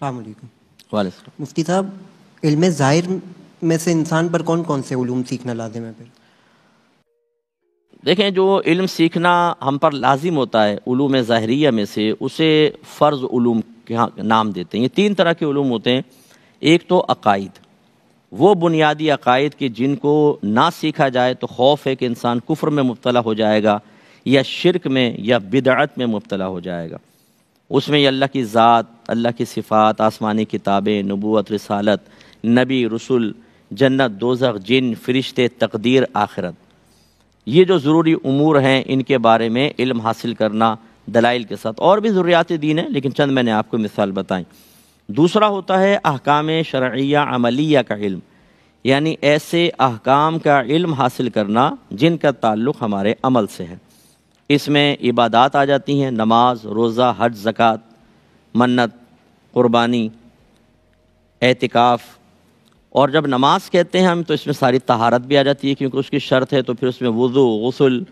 السلام علیکم۔ وعلیکم السلام۔ مفتی صاحب، علم ظاہر میں سے انسان پر کون کون سے علوم سیکھنا لازم ہے پھر؟ دیکھیں، جو علم سیکھنا ہم پر لازم ہوتا ہے علوم ظاہریہ میں سے، اسے فرض علوم کے نام دیتے ہیں۔ یہ تین طرح کے علوم ہوتے ہیں۔ ایک تو عقائد، وہ بنیادی عقائد کہ جن کو نہ سیکھا جائے تو خوف ہے کہ انسان کفر میں مبتلا ہو جائے گا، یا شرک میں یا بدعت میں مبتلا ہو جائے گا۔ اس میں یہ اللہ کی ذات، اللہ کی صفات، آسمانی کتابیں، نبوت، رسالت، نبی، رسول، جنت، دوزخ، جن، فرشتے، تقدیر، آخرت، یہ جو ضروری امور ہیں ان کے بارے میں علم حاصل کرنا دلائل کے ساتھ۔ اور بھی ضروریات دین ہیں، لیکن چند میں نے آپ کو مثال بتائیں۔ دوسرا ہوتا ہے احکام شرعیہ عملیہ کا علم، یعنی ایسے احکام کا علم حاصل کرنا جن کا تعلق ہمارے عمل سے ہے۔ اس میں عبادات آ جاتی ہیں، نماز، روزہ، حج، زکوٰۃ، منت، قربانی، اعتکاف۔ اور جب نماز کہتے ہیں ہم تو اس میں ساری طہارت بھی آ جاتی ہے، کیونکہ اس کی شرط ہے، تو پھر اس میں وضو، غسل،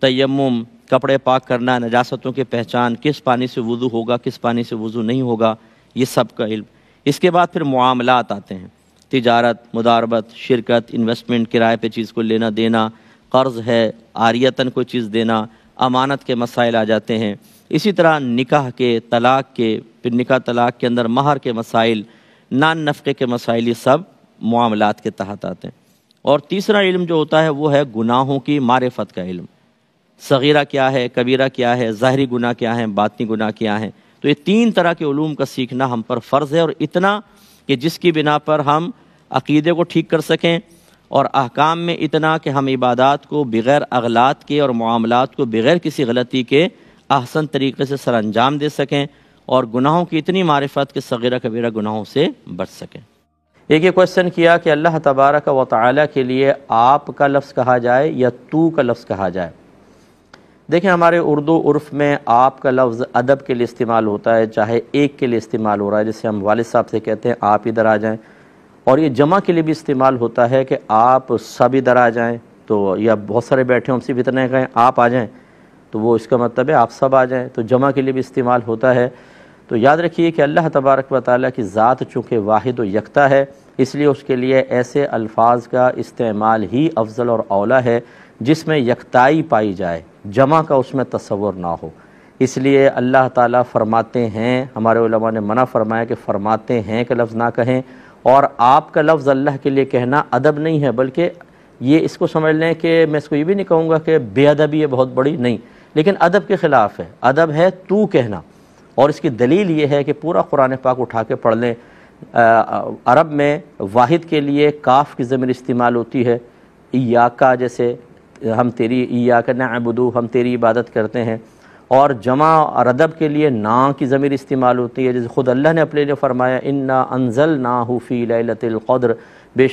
تیمم، کپڑے پاک کرنا، نجاستوں کی پہچان، کس پانی سے وضو ہوگا، کس پانی سے وضو نہیں ہوگا، یہ سب کا علم۔ اس کے بعد پھر معاملات آتے ہیں، تجارت، مداربت، شرکت، انویسٹمنٹ، کرائے پہ چیز کو لینا دینا، قرض ہے، عاریتاً کوئی چیز دینا، امانت کے مسائل آ جاتے ہیں۔ اسی طرح نکاح کے، طلاق کے، پھر نکاح طلاق کے اندر مہر کے مسائل، نان نفقے کے مسائل، یہ سب معاملات کے تحت آتے ہیں۔ اور تیسرا علم جو ہوتا ہے وہ ہے گناہوں کی معرفت کا علم، صغیرہ کیا ہے، کبیرہ کیا ہے، ظاہری گناہ کیا ہیں، باطنی گناہ کیا ہیں۔ تو یہ تین طرح کے علوم کا سیکھنا ہم پر فرض ہے، اور اتنا کہ جس کی بنا پر ہم عقیدے کو ٹھیک کر سکیں، اور احکام میں اتنا کہ ہم عبادات کو بغیر اغلاط کے اور معاملات کو بغیر کسی غلطی کے احسن طریقے سے سر انجام دے سکیں، اور گناہوں کی اتنی معرفت کہ صغیرہ کبیرہ گناہوں سے بچ سکیں۔ ایک یہ کوشچن کیا کہ اللہ تبارک و تعالیٰ کے لیے آپ کا لفظ کہا جائے یا تو کا لفظ کہا جائے۔ دیکھیں، ہمارے اردو عرف میں آپ کا لفظ ادب کے لیے استعمال ہوتا ہے، چاہے ایک کے لیے استعمال ہو رہا ہے، جیسے ہم والد صاحب سے کہتے ہیں آپ ادھر آ جائیں، اور یہ جمع کے لیے بھی استعمال ہوتا ہے کہ آپ سب ادھر آ جائیں، تو یا بہت سارے بیٹھے ہم صرف اتنے کہیں آپ آ جائیں، تو وہ اس کا مطلب ہے آپ سب آ جائیں، تو جمع کے لیے بھی استعمال ہوتا ہے۔ تو یاد رکھیے کہ اللہ تبارک و تعالیٰ کی ذات چونکہ واحد و یکتا ہے، اس لیے اس کے لیے ایسے الفاظ کا استعمال ہی افضل اور اولیٰ ہے جس میں یکتائی پائی جائے، جمع کا اس میں تصور نہ ہو۔ اس لیے اللہ تعالیٰ فرماتے ہیں، ہمارے علماء نے منع فرمایا کہ فرماتے ہیں کہ لفظ نہ کہیں، اور آپ کا لفظ اللہ کے لیے کہنا ادب نہیں ہے، بلکہ یہ اس کو سمجھ لیں کہ میں اس کو یہ بھی نہیں کہوں گا کہ بے ادبی ہے بہت بڑی، نہیں، لیکن ادب کے خلاف ہے۔ ادب ہے تو کہنا، اور اس کی دلیل یہ ہے کہ پورا قرآن پاک اٹھا کے پڑھ لیں۔ عرب میں واحد کے لیے کاف کی ضمیر استعمال ہوتی ہے، ایاکا، جیسے ہم تیری، ایاک نعبدو، ہم تیری عبادت کرتے ہیں، اور جمع اور ادب کے لیے نا کی ضمیر استعمال ہوتی ہے، جیسے خود اللہ نے اپنے لیے فرمایا انا انزلناہ فی لیلۃ القدر، بے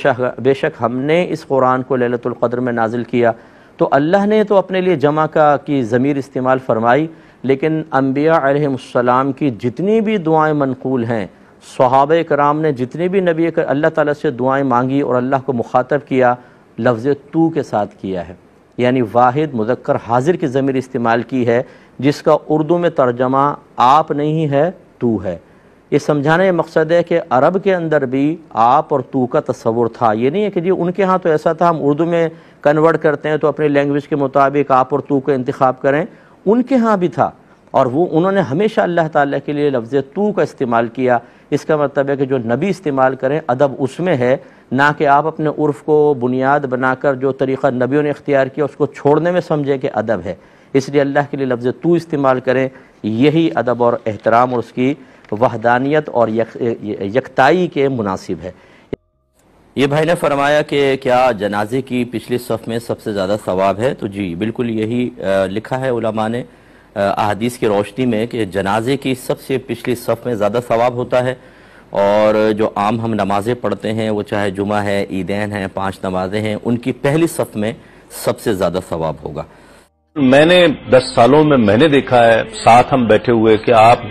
شک ہم نے اس قرآن کو لیلۃ القدر میں نازل کیا۔ تو اللہ نے تو اپنے لیے جمع کی ضمیر استعمال فرمائی، لیکن انبیاء علیہم السلام کی جتنی بھی دعائیں منقول ہیں، صحابہ کرام نے جتنی بھی نبی اللہ تعالیٰ سے دعائیں مانگی اور اللہ کو مخاطب کیا، لفظ تو کے ساتھ کیا ہے، یعنی واحد مذکر حاضر کی ضمیر استعمال کی ہے، جس کا اردو میں ترجمہ آپ نہیں ہے تو ہے۔ یہ سمجھانے کا مقصد ہے کہ عرب کے اندر بھی آپ اور تو کا تصور تھا۔ یہ نہیں ہے کہ جی ان کے ہاں تو ایسا تھا، ہم اردو میں کنورٹ کرتے ہیں تو اپنی لینگویج کے مطابق آپ اور تو کا انتخاب کریں، ان کے ہاں بھی تھا، اور وہ انہوں نے ہمیشہ اللہ تعالیٰ کے لیے لفظ تو کا استعمال کیا۔ اس کا مطلب ہے کہ جو نبی استعمال کریں ادب اس میں ہے، نہ کہ آپ اپنے عرف کو بنیاد بنا کر جو طریقہ نبیوں نے اختیار کیا اس کو چھوڑنے میں سمجھیں کہ ادب ہے۔ اس لیے اللہ کے لیے لفظ تو استعمال کریں، یہی ادب اور احترام اور اس کی وحدانیت اور یکتائی کے مناسب ہے۔ یہ بھائی نے فرمایا کہ کیا جنازے کی پچھلی صف میں سب سے زیادہ ثواب ہے؟ تو جی بالکل یہی لکھا ہے علماء نے احادیث کی روشنی میں کہ جنازے کی سب سے پچھلی صف میں زیادہ ثواب ہوتا ہے، اور جو عام ہم نمازیں پڑھتے ہیں وہ چاہے جمعہ ہے، عیدین ہیں، 5 نمازیں ہیں، ان کی پہلی صف میں سب سے زیادہ ثواب ہوگا۔ میں نے 10 سالوں میں نے دیکھا ہے، ساتھ ہم بیٹھے ہوئے، کہ آپ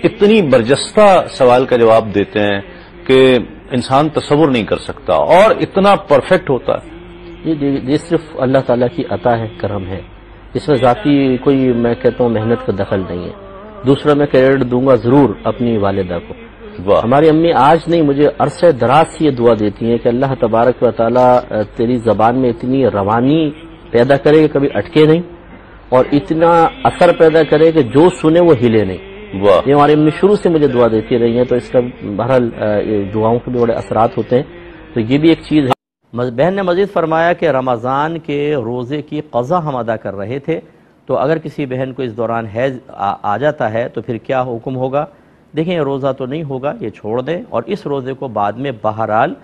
اتنی برجستہ سوال کا جواب دیتے ہیں کہ انسان تصور نہیں کر سکتا، اور اتنا پرفیکٹ ہوتا ہے۔ یہ صرف اللہ تعالیٰ کی عطا ہے، کرم ہے، اس میں ذاتی کوئی میں کہتا ہوں محنت کا دخل نہیں ہے۔ دوسرا میں کریڈٹ دوں گا ضرور اپنی والدہ کو، واہ ہماری امی آج نہیں مجھے عرصہ دراز سے یہ دعا دیتی ہیں کہ اللہ تبارک و تعالیٰ تیری زبان میں اتنی روانی پیدا کرے کہ کبھی اٹکے نہیں، اور اتنا اثر پیدا کرے کہ جو سنے وہ ہلے نہیں۔ واہ یہ ہماری امی شروع سے مجھے دعا دیتی رہی ہیں، تو اس کا بہرحال دعاؤں کے بھی بڑے اثرات ہوتے ہیں، تو یہ بھی ایک چیز ہے۔ بہن نے مزید فرمایا کہ رمضان کے روزے کی قضا ہم ادا کر رہے تھے، تو اگر کسی بہن کو اس دوران حیض آ جاتا ہے تو پھر کیا حکم ہوگا؟ دیکھیں یہ روزہ تو نہیں ہوگا، یہ چھوڑ دیں، اور اس روزے کو بعد میں بہرحال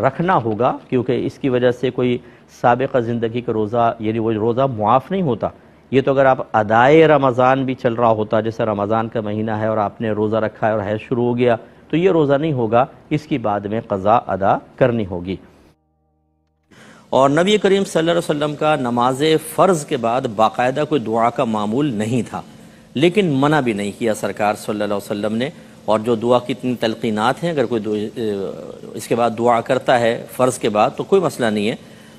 رکھنا ہوگا، کیونکہ اس کی وجہ سے کوئی سابقہ زندگی کا روزہ یعنی وہ روزہ معاف نہیں ہوتا۔ یہ تو اگر آپ ادائے رمضان بھی چل رہا ہوتا، جیسے رمضان کا مہینہ ہے اور آپ نے روزہ رکھا ہے اور حیض شروع ہو گیا، تو یہ روزہ نہیں ہوگا، اس کی بعد میں قضا ادا کرنی ہوگی۔ اور نبی کریم صلی اللہ علیہ وسلم کا نماز فرض کے بعد باقاعدہ کوئی دعا کا معمول نہیں تھا، لیکن منع بھی نہیں کیا سرکار صلی اللہ علیہ وسلم نے۔ اور جو دعا کی اتنی تلقینات ہیں، اگر کوئی اس کے بعد دعا کرتا ہے فرض کے بعد تو کوئی مسئلہ نہیں ہے،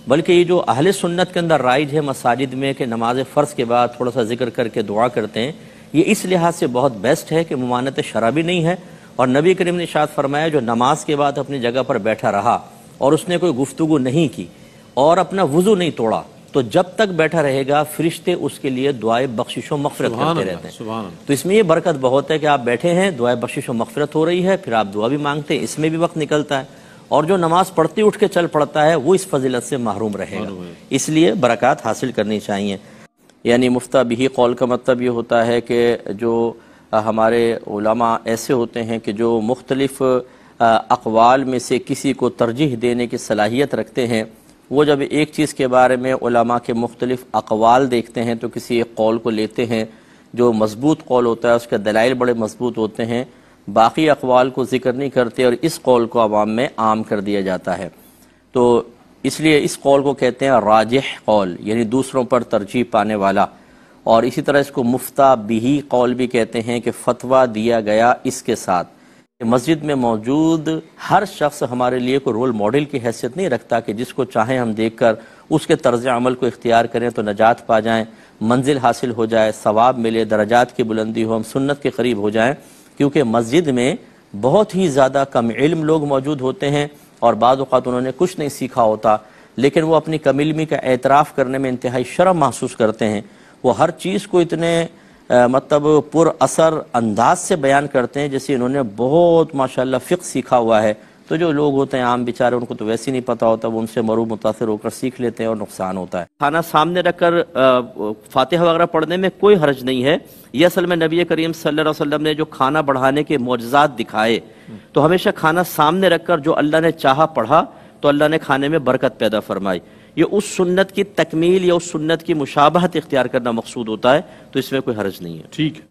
بلکہ یہ جو اہل سنت کے اندر رائج ہے مساجد میں کہ نماز فرض کے بعد تھوڑا سا ذکر کر کے دعا کرتے ہیں، یہ اس لحاظ سے بہت بیسٹ ہے کہ ممانعت شرع بھی نہیں ہے۔ اور نبی کریم نے ارشاد فرمایا جو نماز کے بعد اپنی جگہ پر بیٹھا رہا اور اس نے کوئی گفتگو نہیں کی اور اپنا وضو نہیں توڑا، تو جب تک بیٹھا رہے گا فرشتے اس کے لیے دعائے بخشش و مغفرت کرتے رہتے ہیں۔ تو اس میں یہ برکت بہت ہے کہ آپ بیٹھے ہیں، دعائے بخشش و مغفرت ہو رہی ہے، پھر آپ دعا بھی مانگتے ہیں، اس میں بھی وقت نکلتا ہے، اور جو نماز پڑھتے اٹھ کے چل پڑتا ہے وہ اس فضیلت سے محروم رہے گا، اس لیے برکات حاصل کرنی چاہیے۔ یعنی مفتہ بہی قول کا مطلب یہ ہوتا ہے کہ جو ہمارے علماء ایسے ہوتے ہیں کہ جو مختلف اقوال میں سے کسی کو ترجیح دینے کی صلاحیت رکھتے ہیں، وہ جب ایک چیز کے بارے میں علماء کے مختلف اقوال دیکھتے ہیں تو کسی ایک قول کو لیتے ہیں، جو مضبوط قول ہوتا ہے اس کے دلائل بڑے مضبوط ہوتے ہیں، باقی اقوال کو ذکر نہیں کرتے اور اس قول کو عوام میں عام کر دیا جاتا ہے۔ تو اس لیے اس قول کو کہتے ہیں راجح قول، یعنی دوسروں پر ترجیح پانے والا، اور اسی طرح اس کو مفتہ بہی قول بھی کہتے ہیں کہ فتویٰ دیا گیا اس کے ساتھ۔ مسجد میں موجود ہر شخص ہمارے لیے کوئی رول ماڈل کی حیثیت نہیں رکھتا کہ جس کو چاہیں ہم دیکھ کر اس کے طرز عمل کو اختیار کریں تو نجات پا جائیں، منزل حاصل ہو جائے، ثواب ملے، درجات کی بلندی ہو، ہم سنت کے قریب ہو جائیں، کیونکہ مسجد میں بہت ہی زیادہ کم علم لوگ موجود ہوتے ہیں اور بعض اوقات انہوں نے کچھ نہیں سیکھا ہوتا، لیکن وہ اپنی کم علمی کا اعتراف کرنے میں انتہائی شرم محسوس کرتے ہیں، وہ ہر چیز کو اتنے مطلب پر اثر انداز سے بیان کرتے ہیں جیسے انہوں نے بہت ماشاءاللہ فقہ سیکھا ہوا ہے۔ تو جو لوگ ہوتے ہیں عام بیچارے، ان کو تو ویسے نہیں پتہ ہوتا، وہ ان سے مرو متاثر ہو کر سیکھ لیتے ہیں اور نقصان ہوتا ہے۔ کھانا سامنے رکھ کر فاتحہ وغیرہ پڑھنے میں کوئی حرج نہیں ہے۔ یہ اصل میں نبی کریم صلی اللہ علیہ وسلم نے جو کھانا بڑھانے کے معجزات دکھائے، تو ہمیشہ کھانا سامنے رکھ کر جو اللہ نے چاہا پڑھا تو اللہ نے کھانے میں برکت پیدا فرمائی۔ یہ اس سنت کی تکمیل یا اس سنت کی مشابہت اختیار کرنا مقصود ہوتا ہے، تو اس میں کوئی حرج نہیں ہے۔ ٹھیک ہے۔